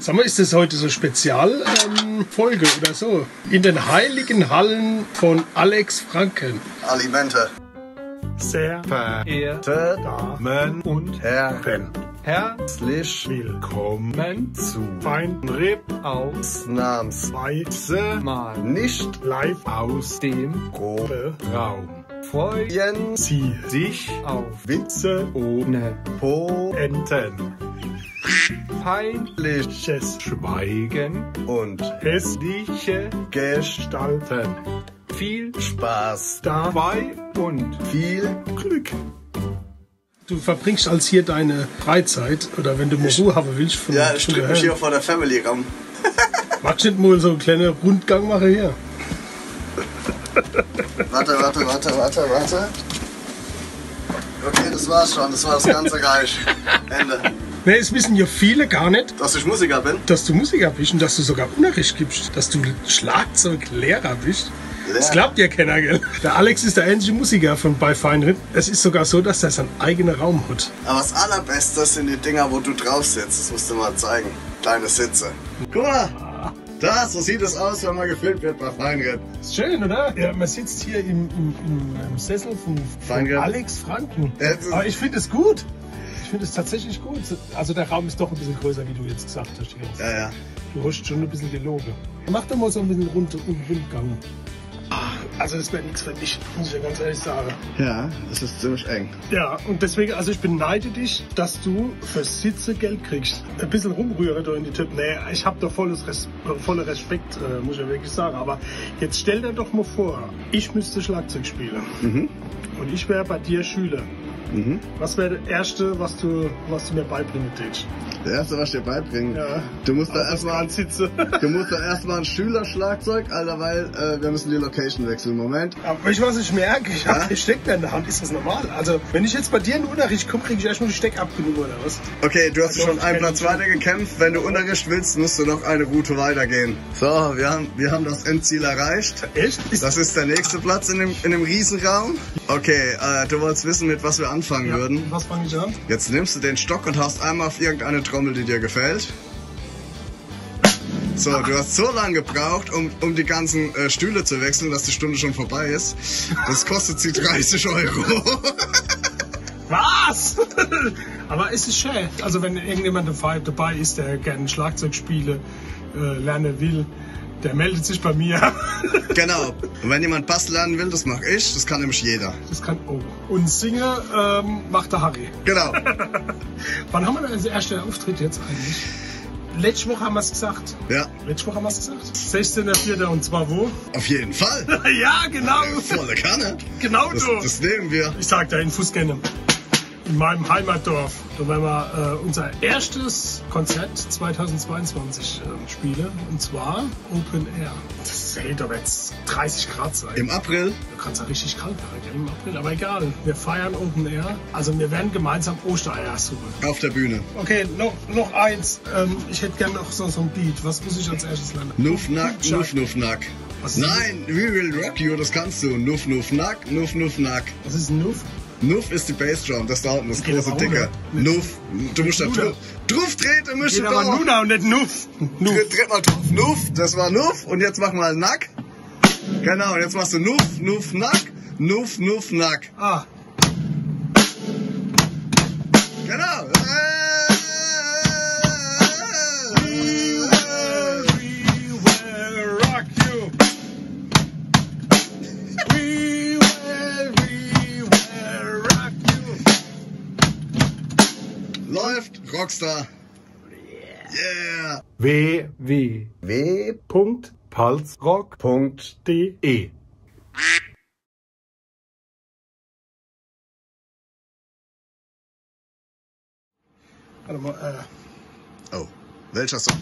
Sag mal, ist das heute so Spezialfolge oder so? In den heiligen Hallen von Alex Franken. Alimente. Sehr verehrte Damen und Herren, herzlich willkommen zu Feinripp ausnahmsweise mal nicht live aus dem Proberaum. Freuen Sie sich auf Witze ohne Poenten, peinliches Schweigen und hässliche Gestalten. viel Spaß dabei und viel Glück. Du verbringst als hier deine Freizeit oder wenn du mal Ruhe haben willst von Ja, ich drück mich hier vor der Family ran. Magst du nicht mal so einen kleinen Rundgang machen hier? Warte. Okay, das war's schon. Das war das ganze Reich. Ende. Ne, es wissen ja viele gar nicht, Dass ich Musiker bin? dass du Musiker bist und dass du sogar Unterricht gibst, dass du Schlagzeuglehrer bist. Das glaubt ja keiner, gell? Der Alex ist der einzige Musiker von bei Feinripp. Es ist sogar so, dass er seinen eigenen Raum hat. Aber das Allerbeste sind die Dinger, wo du drauf sitzt. Das musst du mal zeigen. Kleine Sitze. Guck mal! So sieht es aus, wenn man gefilmt wird bei Feinripp. Ist schön, oder? Ja, man sitzt hier im Sessel von Feinripp. Alex Franken. Das ist- Aber ich finde es gut. Ich finde es tatsächlich gut. Also der Raum ist doch ein bisschen größer, wie du jetzt gesagt hast. Ja. Du hast schon ein bisschen gelogen. Mach doch mal so ein bisschen Rundgang. Also das wäre nichts für dich, muss ich ja ganz ehrlich sagen. Ja, das ist ziemlich eng. Ja, und deswegen, also ich beneide dich, dass du für Sitze Geld kriegst. Ein bisschen rumrühren da in die Typen. Nee, ich habe da voller Respekt, muss ich ja wirklich sagen. Aber jetzt stell dir doch mal vor, ich müsste Schlagzeug spielen. Und ich wäre bei dir Schüler. Was wäre das Erste, was du mir beibringen tätst? Das Erste, was ich dir beibringen, Ja. du musst da Also erstmal ein Schülerschlagzeug, Alter, weil wir müssen die Location wechseln. Moment. Aber weißt du, was ich merke? Ich habe die Stecker in der Hand. Ist das normal? Also, wenn ich jetzt bei dir in den Unterricht komme, kriege ich erstmal die Steck abgenommen oder was? Okay, du hast Also, schon einen Platz weiter gekämpft. Wenn du Unterricht willst, musst du noch eine Route weitergehen. So, wir haben das Endziel erreicht. Echt? Das ist der nächste Platz in dem Riesenraum. Okay, du wolltest wissen, mit was wir anfangen würden. Was fange ich an? Jetzt nimmst du den Stock und haust einmal auf irgendeine Trommel, die dir gefällt. So, du hast so lange gebraucht, um die ganzen Stühle zu wechseln, dass die Stunde schon vorbei ist. Das kostet sie 30 Euro. Was? Aber es ist schön. Also wenn irgendjemand dabei ist, der gerne Schlagzeug spiele, lernen will, der meldet sich bei mir. Genau. Und wenn jemand Bass lernen will, das mache ich. Das kann nämlich jeder. Das kann und singen macht der Harry. Genau. Wann haben wir denn den ersten Auftritt jetzt eigentlich? Letzte Woche haben wir es gesagt. Ja, Letzte Woche haben wir es gesagt. 16.04. und zwar wo? auf jeden Fall. Ja, genau. Volle Kanne. Genau so. Das nehmen wir. Ich sag da in Fußgänger. In meinem Heimatdorf. Da werden wir unser erstes Konzert 2022 spielen. Und zwar Open Air. Das ist, hey, da wird es 30 Grad sein. Im April. Da kann es ja richtig kalt werden im April. Aber egal. Wir feiern Open Air. Also wir werden gemeinsam Ostereier suchen. Auf der Bühne. Okay, noch eins. Ich hätte gerne noch so ein Beat. Was muss ich als erstes lernen? Nuff, nack, nuff, nuff, nack. Was ist Nein, we will rock you, das kannst du. Nuff, nuff, nack, nuff, nuff, nack. Was ist ein Nuff? Nuff ist die Bassdrum, das da unten, das Okay, große aber Dicke. ohne. Nuff, du musst da Nuff. drauf treten, musst du Geht aber da. Nuna und nicht Nuff. Nuff. Tritt mal drauf. Nuff, das war Nuff und jetzt mach mal Nack. Genau, und jetzt machst du Nuff, Nuff, Nack, Nuff, Nuff, Nack. Ah. Genau. We will rock you. We will rock you. Läuft, Rockstar. Yeah. www.palzrock.de Warte mal, Oh, welcher Song?